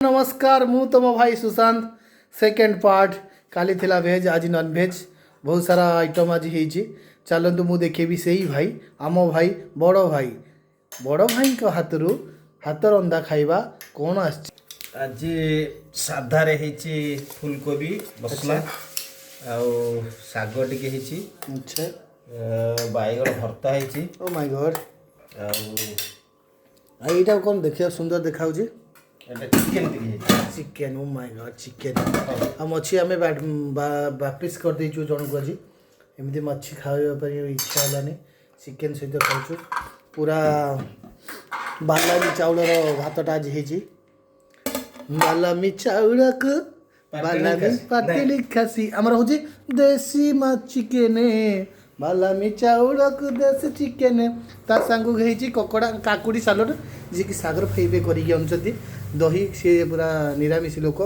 नमस्कार मु तुम भाई सुशांत सेकेंड पार्ट काली थिला भेज आज नॉन भेज बहुत सारा आइटम आज होती चलतु मु देखेबी से ही भाई आम भाई बड़ भाई हाथ हाथ रंधा खाइबा कौन आस आज साधारे ହେଇଛି फुलकोबी मसला आउ ଶାଗ ଟିକେ ହେଇଛି अच्छा ବାଇଗଣ ଭର୍ତ୍ତା ହେଇଛି ओ माय गॉड ଆଉ एटा कौन देखिए सुंदर देखा ଏଟା ଚିକେନ ଟିକେ ହେଇଛି chicken oh my God chicken आ मच्छी आम वापिस कर देचु जन को आज एमती मच्छी खावा इच्छा है चिकेन सहित खाऊँ पूरा बालामी चाउल भातटा आज होती बालामी चाउल को बालामी पाटिली खासी आमर हूँ देसी चिकेन बालामी चाउल को देसी चिकेन ता सांगू होती ककड़ा काकुड़ी सालड जी कि सागर फेबे कर दही सी पूरा निरामिष लोक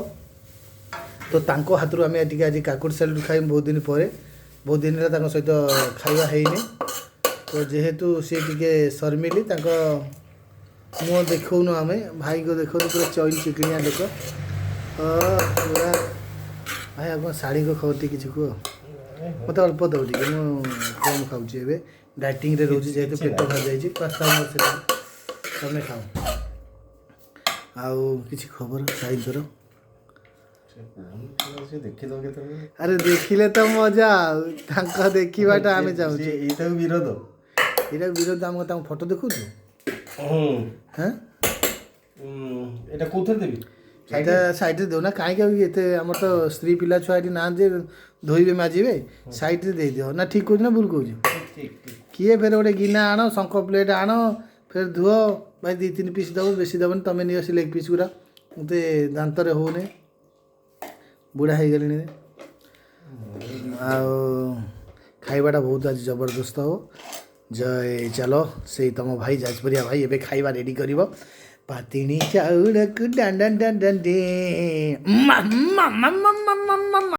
तो तांको हाथ आम आज काकुड़ी सालड खाई बहुत दिन सहित खाଇବା ହେଇନି तो जेहेतु सी टे शर्मिली मुँह देखौनु आम भाई को देखो पूरा चौन चिकनिया लोक पूरा भाई आप शाढ़ी को खबर किसी कह मत अल्प दौ टे कम खाऊँ डाइटिंग रे रोज जेहेतु पेट भर जाइए पास्ता तमें खाओ आउ किसी खबर साइंसर अरे देखिले तो मजा देखा आम चाहूँ विरोध ये विरोध आम फोटो देखु हाँ এটা কোথায় দেবি এটা সাইডে দেও না কাইকে এতে আমার তো স্ত্রী পিলা ছুয়া এটি না যে ধোইবে মাজিবে সাইডে দিয়ে দিও না ঠিক কହୁଛି ନା ভুল କହୁଛି किए फिर गोटे गिना आण शंख प्लेट आण फिर धुओ भाई 2-3 पीस दब बेसी दबन तुम नहीं से लेग पीस गुरा मत दांतर होने बुढ़ा हो गली खाइबाटा बहुत आज जबरदस्त हो जय चलो से तुम भाई जाजपुरिया भाई एबे खाइबा रेडी कर पातिनी चाउड़ डान डान डान डान